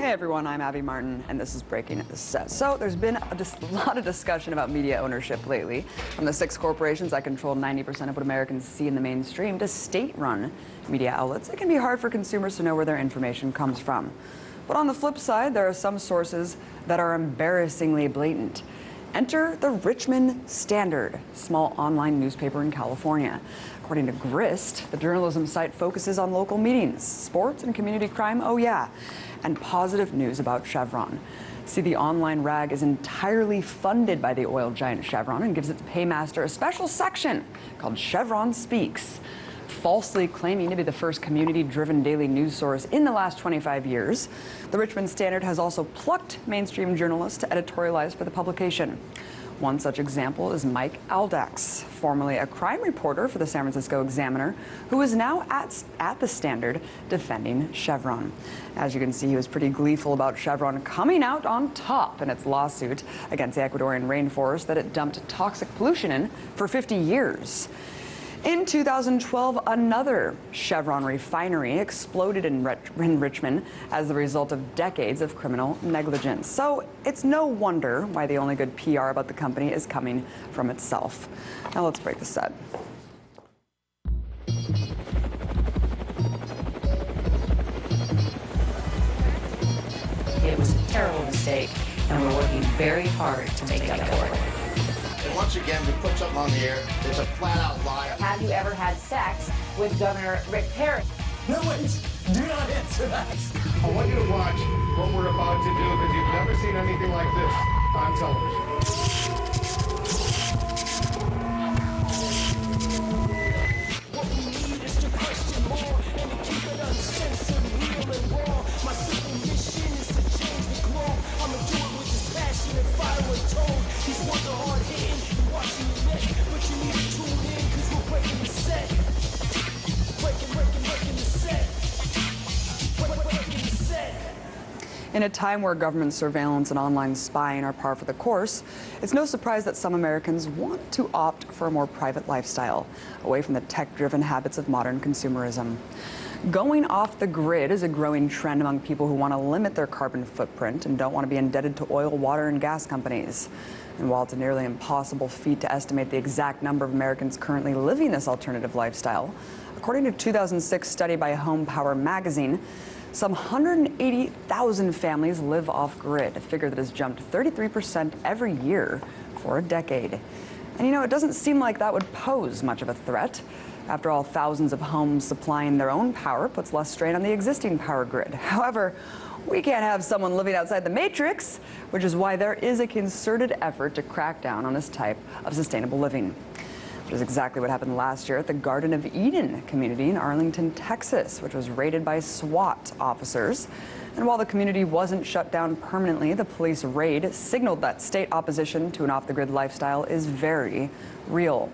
Hey everyone, I'm Abby Martin, and this is Breaking the Set. So there's been a lot of discussion about media ownership lately, from the 6 corporations that control 90% of what Americans see in the mainstream to state-run media outlets. It can be hard for consumers to know where their information comes from. But on the flip side, there are some sources that are embarrassingly blatant. Enter the Richmond Standard, small online newspaper in California. According to Grist, the journalism site focuses on local meetings, sports and community crime, oh yeah, and positive news about Chevron. See, the online rag is entirely funded by the oil giant Chevron and gives its paymaster a special section called Chevron Speaks. Falsely claiming to be the first community-driven daily news source in the last 25 years, the Richmond Standard has also plucked mainstream journalists to editorialize for the publication. One such example is Mike Aldax, formerly a crime reporter for the San Francisco Examiner, who is now at the Standard defending Chevron. As you can see, he was pretty gleeful about Chevron coming out on top in its lawsuit against the Ecuadorian rainforest that it dumped toxic pollution in for 50 years. In 2012, another Chevron refinery exploded in Richmond as the result of decades of criminal negligence. So it's no wonder why the only good PR about the company is coming from itself. Now let's break the set. It was a terrible mistake, and we're working very hard to make up for it. And once again, we put something on the air. It's a flat-out lie. Have you ever had sex with Governor Rick Perry? No, wait. Do not answer that. I want you to watch what we're about to do because you've never seen anything like this on television. What we need is to question more and to keep it uncensored, real and raw. My simple mission is to change the globe. I'ma do it with this passion and fire untold. These words are hard hitting, you're watching your neck, but you need to tune in because we're breaking the set. Breaking the set. Breaking the set. In a time where government surveillance and online spying are par for the course, it's no surprise that some Americans want to opt for a more private lifestyle, away from the tech-driven habits of modern consumerism. Going off the grid is a growing trend among people who want to limit their carbon footprint and don't want to be indebted to oil, water, and gas companies. And while it's a nearly impossible feat to estimate the exact number of Americans currently living this alternative lifestyle, according to a 2006 study by Home Power magazine, some 180,000 families live off-grid, a figure that has jumped 33% every year for a decade. And you know, it doesn't seem like that would pose much of a threat. After all, thousands of homes supplying their own power puts less strain on the existing power grid. However, we can't have someone living outside the matrix, which is why there is a concerted effort to crack down on this type of sustainable living. Which is exactly what happened last year at the Garden of Eden community in Arlington, Texas, which was raided by SWAT officers. And while the community wasn't shut down permanently, the police raid signaled that state opposition to an off-the-grid lifestyle is very real.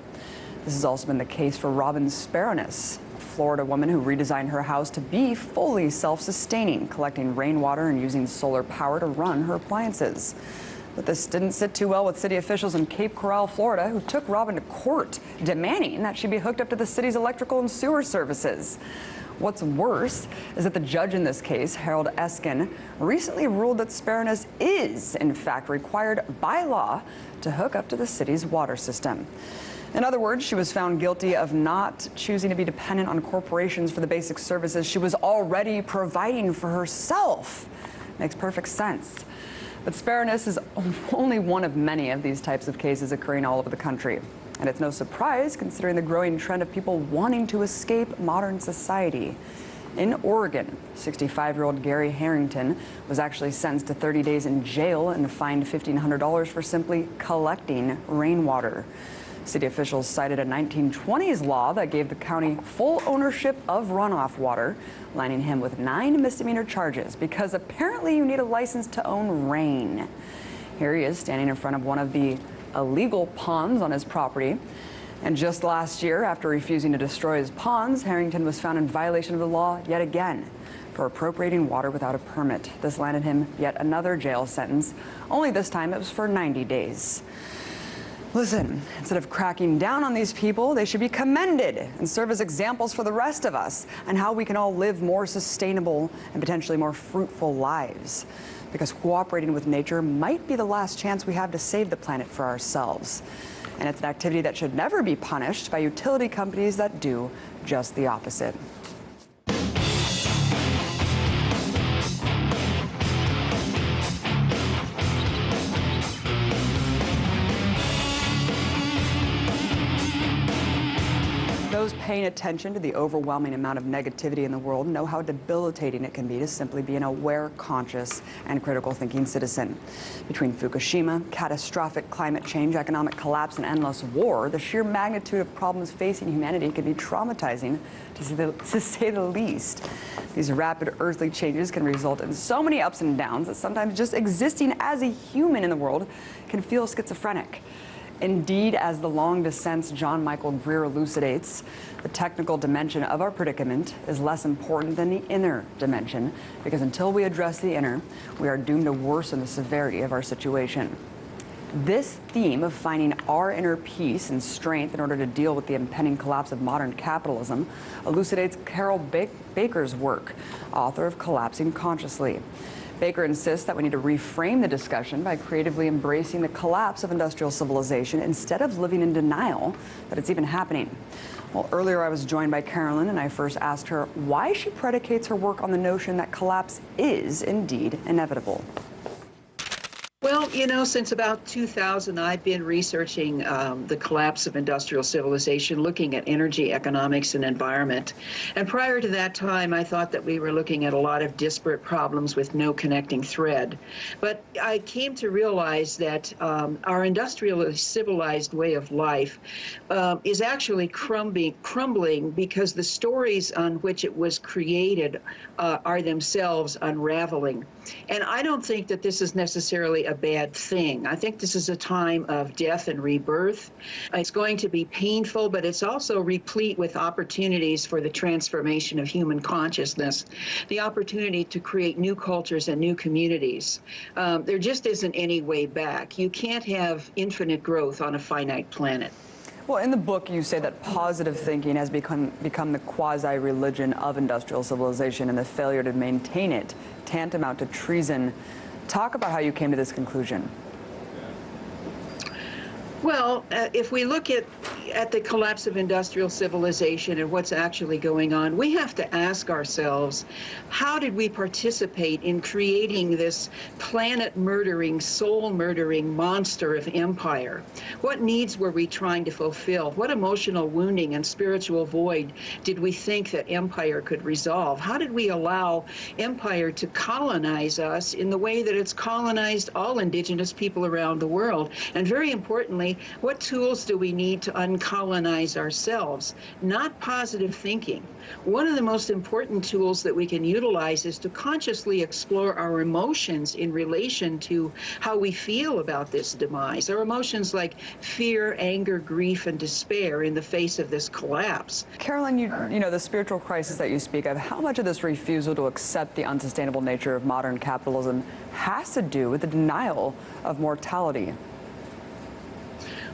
This has also been the case for Robin Sparonis, a Florida woman who redesigned her house to be fully self-sustaining, collecting rainwater and using solar power to run her appliances. But this didn't sit too well with city officials in Cape Coral, Florida, who took Robin to court, demanding that she be hooked up to the city's electrical and sewer services. What's worse is that the judge in this case, Harold Eskin, recently ruled that Sparonis is, in fact, required by law to hook up to the city's water system. In other words, she was found guilty of not choosing to be dependent on corporations for the basic services she was already providing for herself. Makes perfect sense. But Sparonis is only one of many of these types of cases occurring all over the country. And it's no surprise considering the growing trend of people wanting to escape modern society. In Oregon, 65-year-old Gary Harrington was actually sentenced to 30 days in jail and fined $1,500 for simply collecting rainwater. City officials cited a 1920s law that gave the county full ownership of runoff water, landing him with 9 misdemeanor charges because apparently you need a license to own rain. Here he is standing in front of one of the illegal ponds on his property. And just last year, after refusing to destroy his ponds, Harrington was found in violation of the law yet again for appropriating water without a permit. This landed him yet another jail sentence, only this time it was for 90 days. Listen, instead of cracking down on these people, they should be commended and serve as examples for the rest of us and how we can all live more sustainable and potentially more fruitful lives. Because cooperating with nature might be the last chance we have to save the planet for ourselves. And it's an activity that should never be punished by utility companies that do just the opposite. Those paying attention to the overwhelming amount of negativity in the world know how debilitating it can be to simply be an aware, conscious, and critical thinking citizen. Between Fukushima, catastrophic climate change, economic collapse, and endless war, the sheer magnitude of problems facing humanity can be traumatizing, to say the least. These rapid earthly changes can result in so many ups and downs that sometimes just existing as a human in the world can feel schizophrenic. Indeed, as the long descent's John Michael Greer elucidates, the technical dimension of our predicament is less important than the inner dimension, because until we address the inner, we are doomed to worsen the severity of our situation. This theme of finding our inner peace and strength in order to deal with the impending collapse of modern capitalism elucidates Carol Baker's work, author of Collapsing Consciously. Baker insists that we need to reframe the discussion by creatively embracing the collapse of industrial civilization instead of living in denial that it's even happening. Well, earlier I was joined by Carolyn, and I first asked her why she predicates her work on the notion that collapse is indeed inevitable. Well, you know, since about 2000, I've been researching the collapse of industrial civilization, looking at energy, economics, and environment. And prior to that time, I thought that we were looking at a lot of disparate problems with no connecting thread. But I came to realize that our industrial civilized way of life is actually crumbling because the stories on which it was created are themselves unraveling. And I don't think that this is necessarily a bad thing. I think this is a time of death and rebirth. It's going to be painful, but it's also replete with opportunities for the transformation of human consciousness, the opportunity to create new cultures and new communities. There just isn't any way back. You can't have infinite growth on a finite planet. Well, in the book, you say that positive thinking has become the quasi-religion of industrial civilization, and the failure to maintain it tantamount to treason. Talk about how you came to this conclusion. Well, if we look at the collapse of industrial civilization and what's actually going on, we have to ask ourselves, how did we participate in creating this planet-murdering, soul-murdering monster of empire? What needs were we trying to fulfill? What emotional wounding and spiritual void did we think that empire could resolve? How did we allow empire to colonize us in the way that it's colonized all indigenous people around the world? And very importantly, what tools do we need to uncolonize ourselves? Not positive thinking. One of the most important tools that we can utilize is to consciously explore our emotions in relation to how we feel about this demise. Our emotions like fear, anger, grief, and despair in the face of this collapse. Carolyn, you know, the spiritual crisis that you speak of, how much of this refusal to accept the unsustainable nature of modern capitalism has to do with the denial of mortality?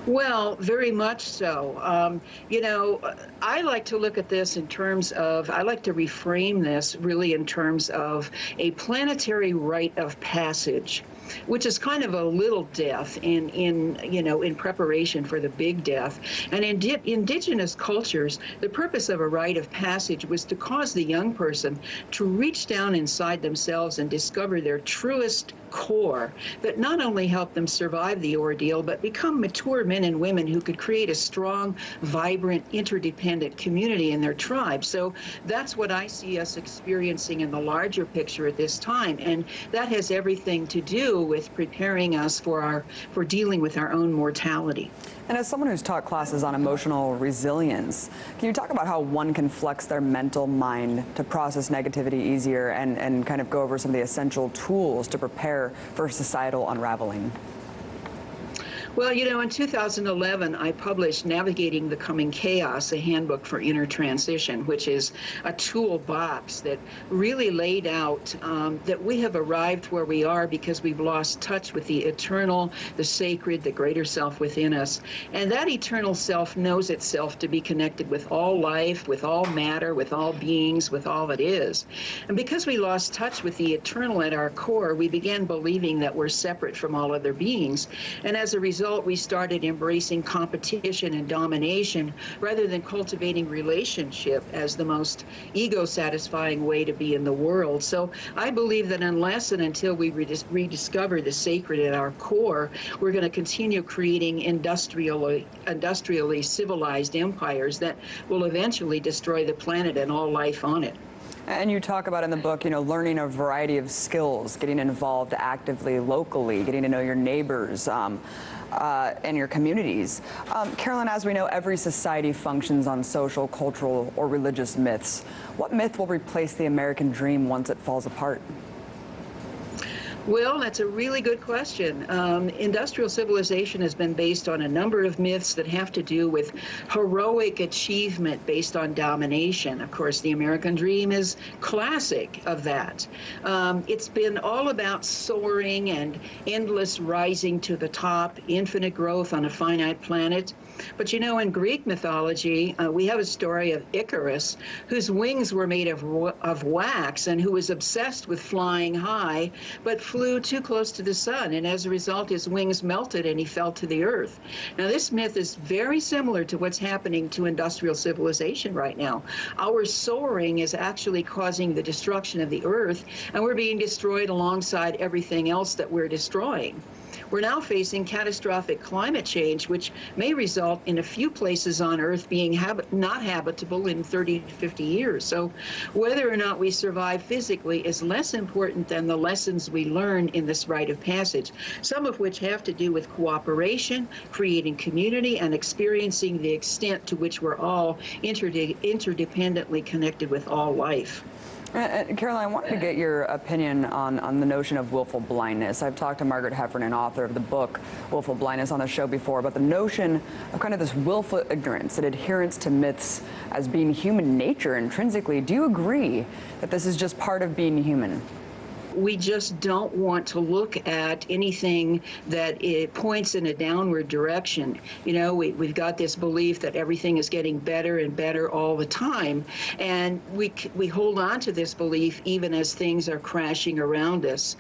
Well, very much so. You know, I like to look at this in terms of, I like to reframe this really in terms of a planetary rite of passage, which is kind of a little death in preparation for the big death. And in indigenous cultures, the purpose of a rite of passage was to cause the young person to reach down inside themselves and discover their truest core that not only help them survive the ordeal, but become mature men and women who could create a strong, vibrant, interdependent community in their tribe. So that's what I see us experiencing in the larger picture at this time. And that has everything to do with preparing us for dealing with our own mortality. And as someone who's taught classes on emotional resilience, can you talk about how one can flex their mental mind to process negativity easier and kind of go over some of the essential tools to prepare for societal unraveling? Well, in 2011, I published Navigating the Coming Chaos, a handbook for inner transition, which is a toolbox that really laid out that we have arrived where we are because we've lost touch with the eternal, the sacred, the greater self within us. And that eternal self knows itself to be connected with all life, with all matter, with all beings, with all that is. And because we lost touch with the eternal at our core, we began believing that we're separate from all other beings. And as a result, we started embracing competition and domination rather than cultivating relationship as the most ego-satisfying way to be in the world. So I believe that unless and until we rediscover the sacred at our core, we're going to continue creating industrially civilized empires that will eventually destroy the planet and all life on it. And you talk about in the book, learning a variety of skills, getting involved actively locally, getting to know your neighbors and your communities. Carolyn, as we know, every society functions on social, cultural, or religious myths. What myth will replace the American dream once it falls apart? Well, that's a really good question. Industrial civilization has been based on a number of myths that have to do with heroic achievement based on domination. Of course, the American dream is classic of that. It's been all about soaring and endless rising to the top, infinite growth on a finite planet. But in Greek mythology, we have a story of Icarus, whose wings were made of wax and who was obsessed with flying high, but flew too close to the sun, and as a result his wings melted and he fell to the earth. Now this myth is very similar to what's happening to industrial civilization right now. Our soaring is actually causing the destruction of the earth, and we're being destroyed alongside everything else that we're destroying. We're now facing catastrophic climate change, which may result in a few places on Earth being not habitable in 30 to 50 years. So whether or not we survive physically is less important than the lessons we learn in this rite of passage, some of which have to do with cooperation, creating community, and experiencing the extent to which we're all interdependently connected with all life. Caroline, I wanted to get your opinion on the notion of willful blindness. I've talked to Margaret Heffernan, author of the book Willful Blindness, on the show before, about the notion of kind of this willful ignorance and adherence to myths as being human nature intrinsically. Do you agree that this is just part of being human? We just don't want to look at anything that it points in a downward direction. We've got this belief that everything is getting better and better all the time, and we hold on to this belief even as things are crashing around us.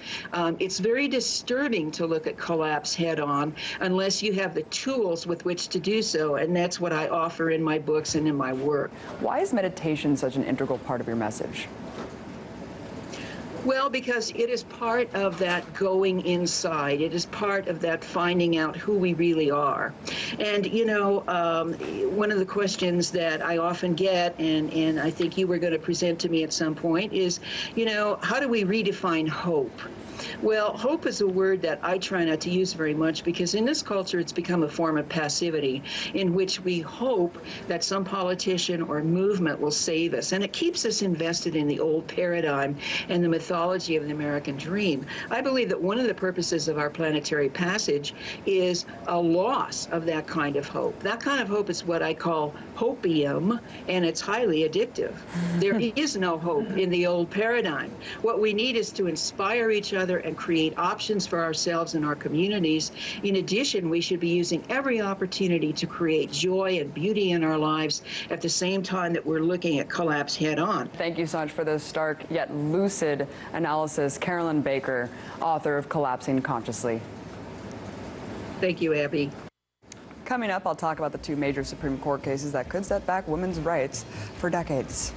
It's very disturbing to look at collapse head on unless you have the tools with which to do so, and that's what I offer in my books and in my work. Why is meditation such an integral part of your message? Well, because it is part of that going inside. It is part of that finding out who we really are. And, one of the questions that I often get, and I think you were going to present to me at some point, is, how do we redefine hope? Well, hope is a word that I try not to use very much because in this culture it's become a form of passivity in which we hope that some politician or movement will save us. And it keeps us invested in the old paradigm and the mythology of the American dream. I believe that one of the purposes of our planetary passage is a loss of that kind of hope. That kind of hope is what I call hopium, and it's highly addictive. There is no hope in the old paradigm. What we need is to inspire each other and create options for ourselves and our communities. In addition, we should be using every opportunity to create joy and beauty in our lives at the same time that we're looking at collapse head on. Thank you so much for this stark yet lucid analysis. Carolyn Baker, author of Collapsing Consciously. Thank you, Abby. Coming up, I'll talk about the two major Supreme Court cases that could set back women's rights for decades.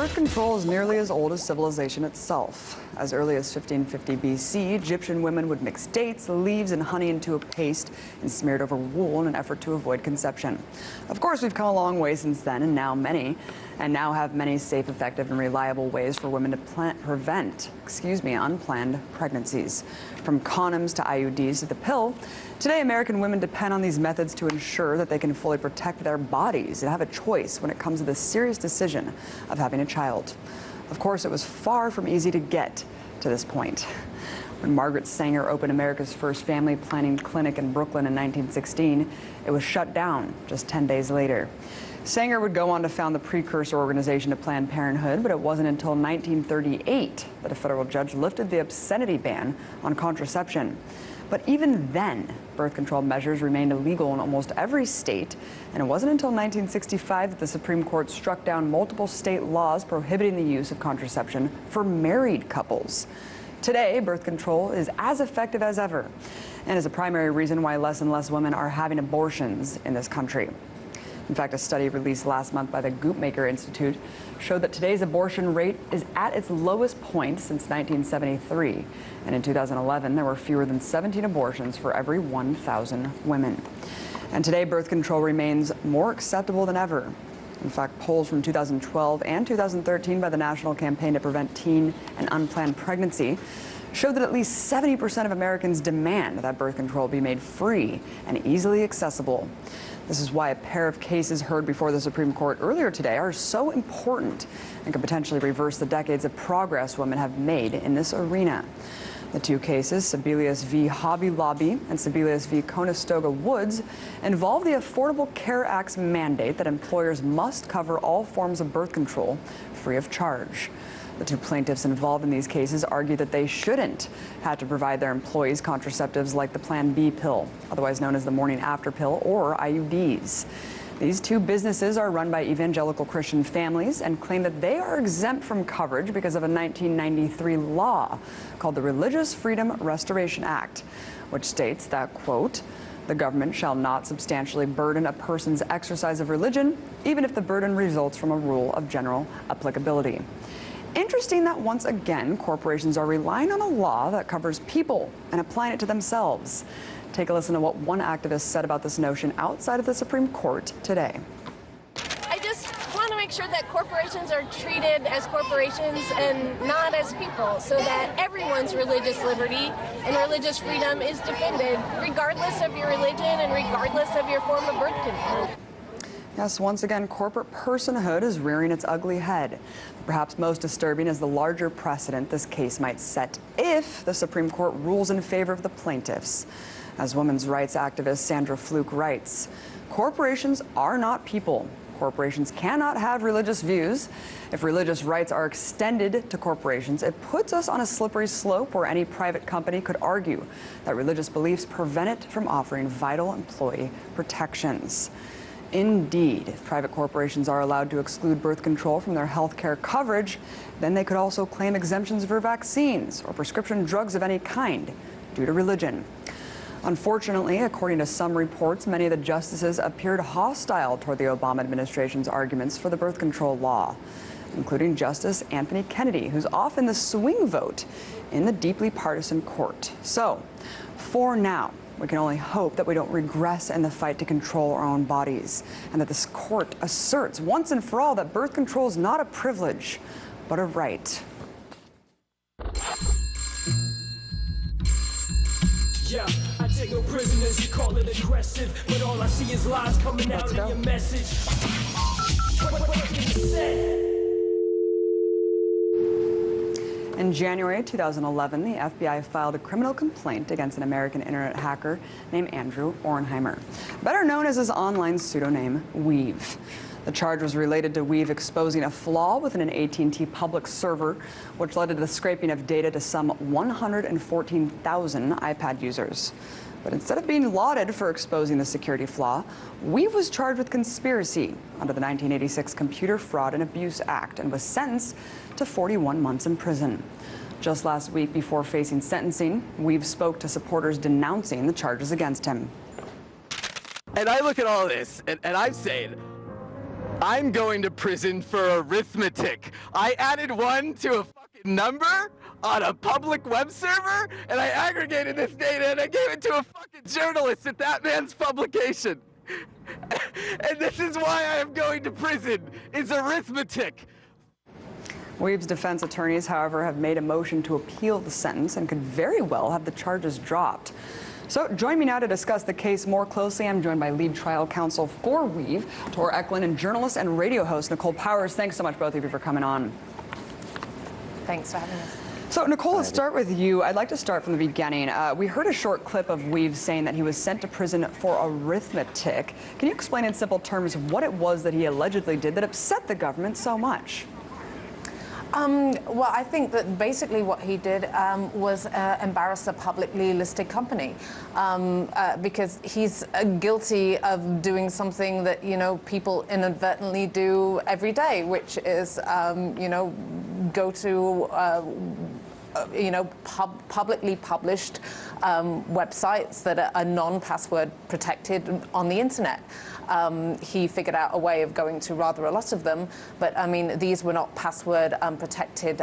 birth control is nearly as old as civilization itself. As early as 1550 BC, Egyptian women would mix dates, leaves, and honey into a paste and smear it over wool in an effort to avoid conception. Of course, we've come a long way since then, and now have many safe, effective, and reliable ways for women to prevent unplanned pregnancies. From condoms to IUDs to the pill, today American women depend on these methods to ensure that they can fully protect their bodies and have a choice when it comes to the serious decision of having a child. Of course, it was far from easy to get to this point. When Margaret Sanger opened America's first family planning clinic in Brooklyn in 1916, it was shut down just 10 days later. Sanger would go on to found the precursor organization to Planned Parenthood, but it wasn't until 1938 that a federal judge lifted the obscenity ban on contraception. But even then, birth control measures remained illegal in almost every state, and it wasn't until 1965 that the Supreme Court struck down multiple state laws prohibiting the use of contraception for married couples. Today, birth control is as effective as ever, and is a primary reason why less and less women are having abortions in this country. In fact, a study released last month by the Guttmacher Institute showed that today's abortion rate is at its lowest point since 1973. And in 2011, there were fewer than 17 abortions for every 1,000 women. And today, birth control remains more acceptable than ever. In fact, polls from 2012 and 2013 by the National Campaign to Prevent Teen and Unplanned Pregnancy showed that at least 70% of Americans demand that birth control be made free and easily accessible. This is why a pair of cases heard before the Supreme Court earlier today are so important and could potentially reverse the decades of progress women have made in this arena. The two cases, Sebelius v. Hobby Lobby and Sebelius v. Conestoga Woods, involve the Affordable Care Act's mandate that employers must cover all forms of birth control free of charge. The two plaintiffs involved in these cases argue that they shouldn't have to provide their employees contraceptives like the Plan B pill, otherwise known as the morning after pill, or IUDs. These two businesses are run by evangelical Christian families and claim that they are exempt from coverage because of a 1993 law called the Religious Freedom Restoration Act, which states that, quote, "The government shall not substantially burden a person's exercise of religion, even if the burden results from a rule of general applicability." Interesting that once again, corporations are relying on a law that covers people and applying it to themselves. Take a listen to what one activist said about this notion outside of the Supreme Court today. I just want to make sure that corporations are treated as corporations and not as people, so that everyone's religious liberty and religious freedom is defended, regardless of your religion and regardless of your form of birth control. Yes, once again, corporate personhood is rearing its ugly head. Perhaps most disturbing is the larger precedent this case might set if the Supreme Court rules in favor of the plaintiffs. As women's rights activist Sandra Fluke writes, corporations are not people. Corporations cannot have religious views. If religious rights are extended to corporations, it puts us on a slippery slope where any private company could argue that religious beliefs prevent it from offering vital employee protections. Indeed, if private corporations are allowed to exclude birth control from their health care coverage, then they could also claim exemptions for vaccines or prescription drugs of any kind due to religion. Unfortunately, according to some reports, many of the justices appeared hostile toward the Obama administration's arguments for the birth control law, including Justice Anthony Kennedy, who's often the swing vote in the deeply partisan court. So, for now, we can only hope that we don't regress in the fight to control our own bodies, and that this court asserts once and for all that birth control is not a privilege, but a right. Yeah, I take no prisoners, you call it aggressive, but all I see is lies coming out in your message. What can you say? In January 2011, the FBI filed a criminal complaint against an American internet hacker named Andrew Ornheimer, better known as his online pseudonym Weev. The charge was related to Weev exposing a flaw within an AT&T public server, which led to the scraping of data to some 114,000 iPad users. But instead of being lauded for exposing the security flaw, Weev was charged with conspiracy under the 1986 Computer Fraud and Abuse Act and was sentenced to 41 months in prison. Just last week, before facing sentencing, Weev spoke to supporters denouncing the charges against him. And I look at all of this, and I'm saying, I'm going to prison for arithmetic. I added 1 to a fucking number on a public web server, and I aggregated this data and I gave it to a fucking journalist at that man's publication. And this is why I am going to prison, is arithmetic. Weev's defense attorneys, however, have made a motion to appeal the sentence and could very well have the charges dropped. So join me now to discuss the case more closely. I'm joined by lead trial counsel for Weev, Tor Eklund, and journalist and radio host Nicole Powers. Thanks so much, both of you, for coming on. Thanks for having us. So, Nicole, let's start with you. I'd like to start from the beginning. We heard a short clip of Weev saying that he was sent to prison for arithmetic. Can you explain in simple terms what it was that he allegedly did that upset the government so much? Well, I think that basically what he did was embarrass a publicly listed company because he's guilty of doing something that, you know, people inadvertently do every day, which is, you know, go to publicly published websites that are non-password protected on the internet. He figured out a way of going to rather a lot of them, but I mean, these were not password protected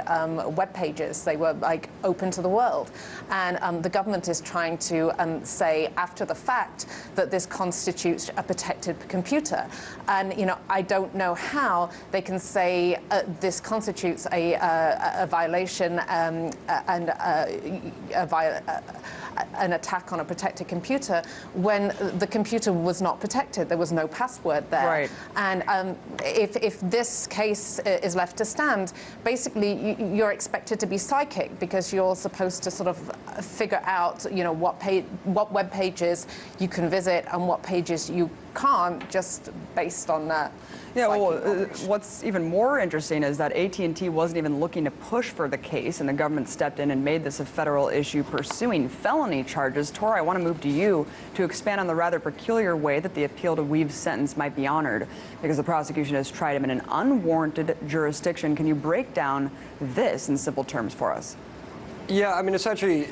web pages. They were like open to the world. And the government is trying to say after the fact that this constitutes a protected computer. And, you know, I don't know how they can say this constitutes a violation and an attack on a protected computer when the computer was not protected. There was no password there. Right. And if this case is left to stand, basically you're expected to be psychic because you're supposed to sort of figure out, you know, what web pages you can visit and what pages you can't, just based on that. Yeah, well, what's even more interesting is that AT&T wasn't even looking to push for the case, and the government stepped in and made this a federal issue pursuing felony charges. Tor, I want to move to you to expand on the rather peculiar way that the appeal to Weev's sentence might be honored, because the prosecution has tried him in an unwarranted jurisdiction. Can you break down this in simple terms for us? Yeah, I mean, essentially,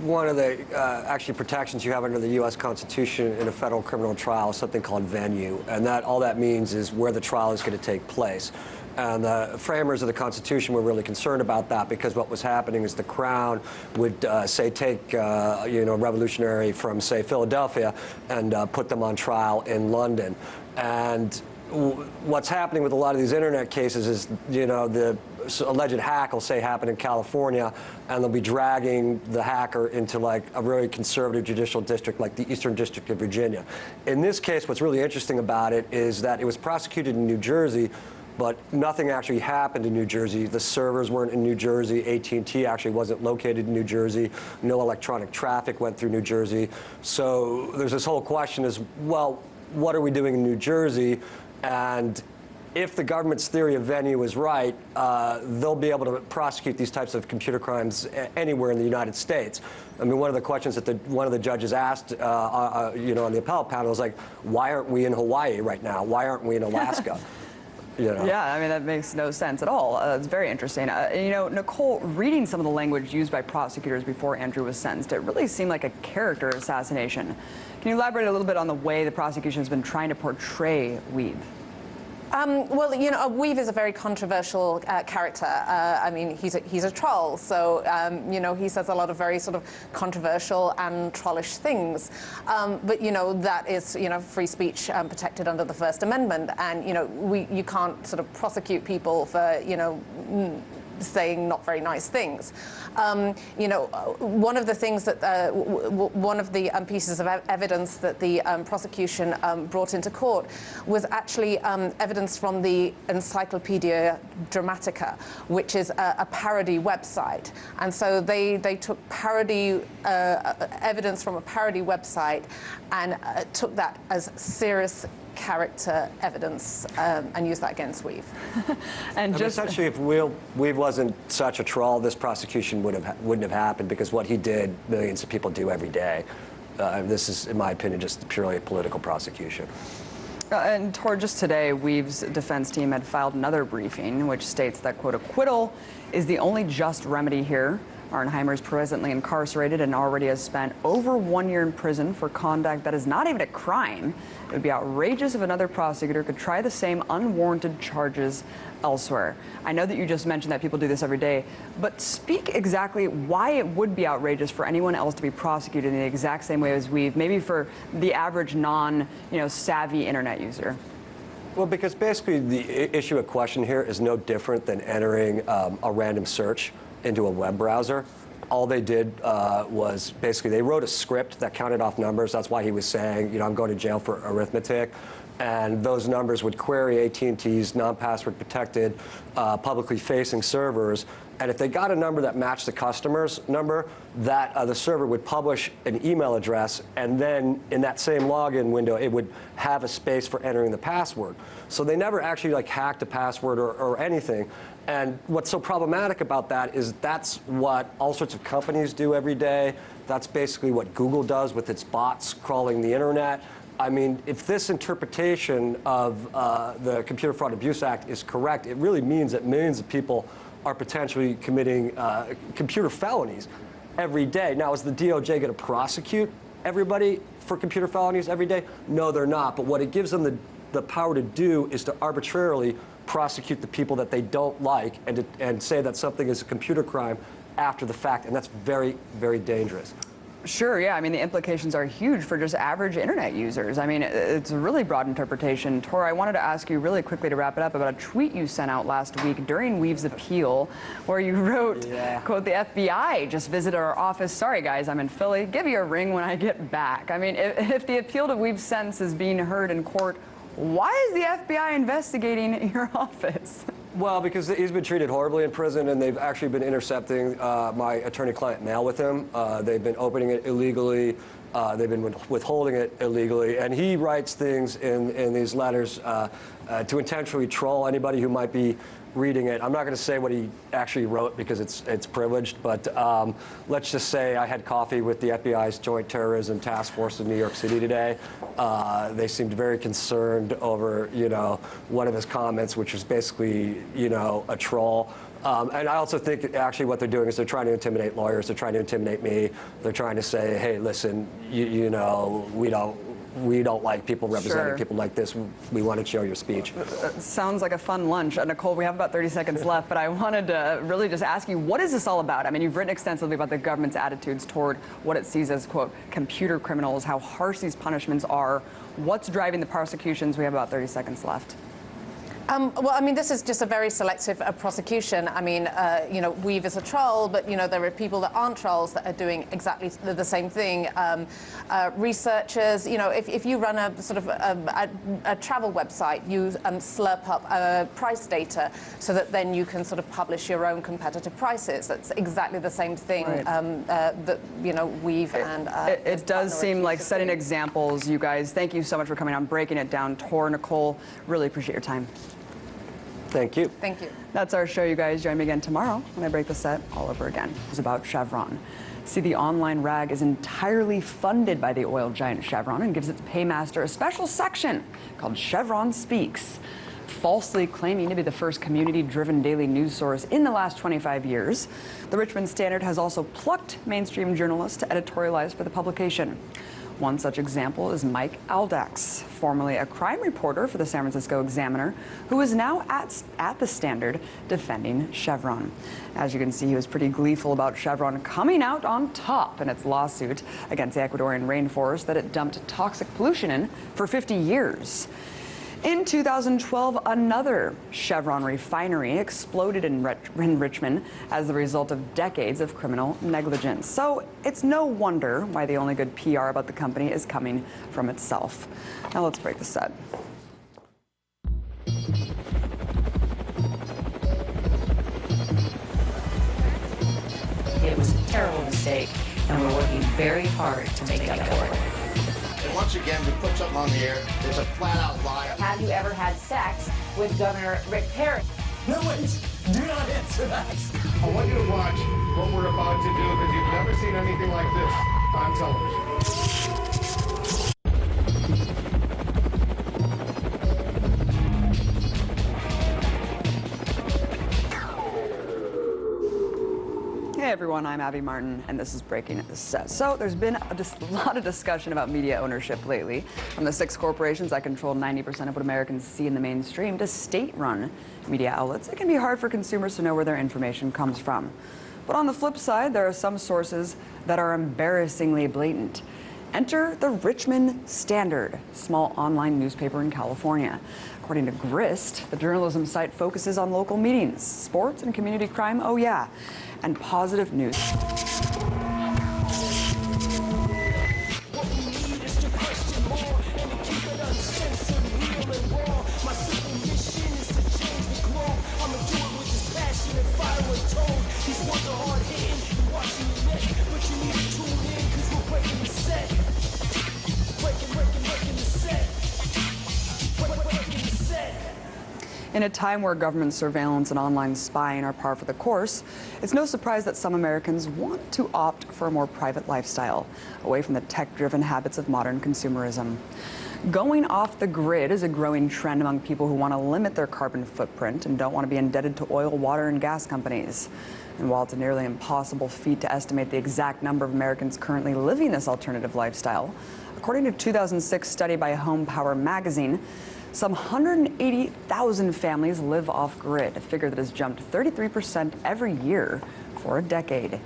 one of the actually protections you have under the U.S. Constitution in a federal criminal trial is something called venue, and that all that means is where the trial is going to take place. And the framers of the Constitution were really concerned about that because what was happening is the Crown would, say, take, you know, a revolutionary from, say, Philadelphia and put them on trial in London. And what's happening with a lot of these internet cases is, you know, the alleged hack will say happened in California, and they'll be dragging the hacker into like a very conservative judicial district like the Eastern District of Virginia. In this case, what's really interesting about it is that it was prosecuted in New Jersey, but nothing actually happened in New Jersey. The servers weren't in New Jersey. AT&T actually wasn't located in New Jersey. No electronic traffic went through New Jersey. So there's this whole question is, well, what are we doing in New Jersey? And if the government's theory of venue is right, they'll be able to prosecute these types of computer crimes anywhere in the United States. I mean, one of the questions that one of the judges asked, you know, on the appellate panel was like, why aren't we in Hawaii right now? Why aren't we in Alaska? You know? Yeah, I mean, that makes no sense at all. It's very interesting. You know, Nicole, reading some of the language used by prosecutors before Andrew was sentenced, it really seemed like a character assassination. Can you elaborate a little bit on the way the prosecution has been trying to portray Weev? Well, you know, Weev is a very controversial character. I mean, he's a troll, so you know, he says a lot of very sort of controversial and trollish things. But you know, that is, you know, free speech protected under the First Amendment, and you know, you can't sort of prosecute people for, you know, saying not very nice things. You know, one of the things that, one of the pieces of evidence that the prosecution brought into court was actually evidence from the Encyclopedia Dramatica, which is a parody website. And so they took parody, evidence from a parody website and took that as serious character evidence and use that against Weev. And I mean, essentially, if Weev wasn't such a troll, this prosecution wouldn't have happened, because what he did, millions of people do every day. This is, in my opinion, just purely a political prosecution. And toward just today, Weev's defense team had filed another briefing which states that, quote, acquittal is the only just remedy here. Arnheimer is presently incarcerated and already has spent over 1 year in prison for conduct that is not even a crime. It would be outrageous if another prosecutor could try the same unwarranted charges elsewhere. I know that you just mentioned that people do this every day, but speak exactly why it would be outrageous for anyone else to be prosecuted in the exact same way as Weev, maybe for the average savvy internet user. Well, because basically the issue at question here is no different than entering a random search into a web browser. All they did was basically they wrote a script that counted off numbers. That's why he was saying, I'm going to jail for arithmetic. And those numbers would query AT&T's non-password protected, publicly facing servers. And if they got a number that matched the customer's number, that the server would publish an email address, and then in that same login window, it would have a space for entering the password. So they never actually hacked a password or anything. And what's so problematic about that is that's what all sorts of companies do every day. That's basically what Google does with its bots crawling the internet. I mean, if this interpretation of the Computer Fraud Abuse Act is correct, it really means that millions of people are potentially committing computer felonies every day. Now, is the DOJ going to prosecute everybody for computer felonies every day? No, they're not. But what it gives them the power to do is to arbitrarily prosecute the people that they don't like and say that something is a computer crime after the fact, and that's very, very dangerous. Sure, yeah. I mean, the implications are huge for just average internet users. I mean, it's a really broad interpretation. Tor, I wanted to ask you really quickly to wrap it up about a tweet you sent out last week during Weev's appeal, where you wrote, quote, "The FBI just visited our office. Sorry, guys, I'm in Philly. Give you a ring when I get back." I mean, if the appeal to Weev's sentence is being heard in court, why is the FBI investigating your office? Well, because he's been treated horribly in prison, and they've actually been intercepting my attorney-client mail with him. They've been opening it illegally. They've been withholding it illegally. And he writes things in these letters to intentionally troll anybody who might be reading it. I'm not going to say what he actually wrote because it's privileged, but let's just say I had coffee with the FBI's Joint Terrorism Task Force in New York City today. They seemed very concerned over, one of his comments, which was basically, a troll. And I also think actually what they're doing is they're trying to intimidate lawyers. They're trying to intimidate me. They're trying to say, hey, listen, we don't like people representing people like this. We want to show your speech. Sounds like a fun lunch. Nicole, we have about 30 seconds left, but I wanted to really just ask you, what is this all about? I mean, you've written extensively about the government's attitudes toward what it sees as, quote, computer criminals, how harsh these punishments are. What's driving the prosecutions? We have about 30 seconds left. Well, I mean, this is just a very selective prosecution. I mean, Weev is a troll, but, there are people that aren't trolls that are doing exactly the same thing. Researchers, if you run a sort of a travel website, you slurp up price data so that then you can sort of publish your own competitive prices. That's exactly the same thing that, Weev and... It does seem like setting examples, you guys. Thank you so much for coming on, breaking it down. Tor, Nicole, really appreciate your time. Thank you. Thank you. That's our show, you guys. Join me again tomorrow when I break the set all over again. It's about Chevron. See, the online rag is entirely funded by the oil giant Chevron and gives its paymaster a special section called Chevron Speaks. Falsely claiming to be the first community-driven daily news source in the last 25 years, the Richmond Standard has also plucked mainstream journalists to editorialize for the publication. One such example is Mike Aldax, formerly a crime reporter for the San Francisco Examiner, who is now at the Standard defending Chevron. As you can see, he was pretty gleeful about Chevron coming out on top in its lawsuit against the Ecuadorian rainforest that it dumped toxic pollution in for 50 years. In 2012, another Chevron refinery exploded in Richmond as the result of decades of criminal negligence. So it's no wonder why the only good PR about the company is coming from itself. Now let's break the set. It was a terrible mistake, and we're working very hard to make up for it. And once again, we put something on the air. It's a flat-out lie. Have you ever had sex with Governor Rick Perry? No, wait. Do not answer that. I want you to watch what we're about to do because you've never seen anything like this on television. Hey everyone, I'm Abby Martin, and this is Breaking It Says. So there's been a lot of discussion about media ownership lately, from the 6 corporations that control 90% of what Americans see in the mainstream to state-run media outlets. It can be hard for consumers to know where their information comes from. But on the flip side, there are some sources that are embarrassingly blatant. Enter the Richmond Standard, small online newspaper in California. According to Grist, the journalism site focuses on local meetings, sports and community crime, oh yeah, and positive news. In a time where government surveillance and online spying are par for the course, it's no surprise that some Americans want to opt for a more private lifestyle, away from the tech-driven habits of modern consumerism. Going off the grid is a growing trend among people who want to limit their carbon footprint and don't want to be indebted to oil, water, and gas companies. And while it's a nearly impossible feat to estimate the exact number of Americans currently living this alternative lifestyle, according to a 2006 study by Home Power magazine, some 180,000 families live off-grid, a figure that has jumped 33% every year for a decade.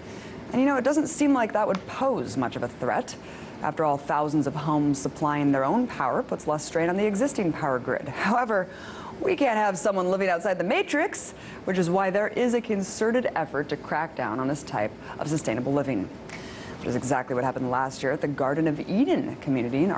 And you know, it doesn't seem like that would pose much of a threat. After all, thousands of homes supplying their own power puts less strain on the existing power grid. However, we can't have someone living outside the matrix, which is why there is a concerted effort to crack down on this type of sustainable living. Which is exactly what happened last year at the Garden of Eden community in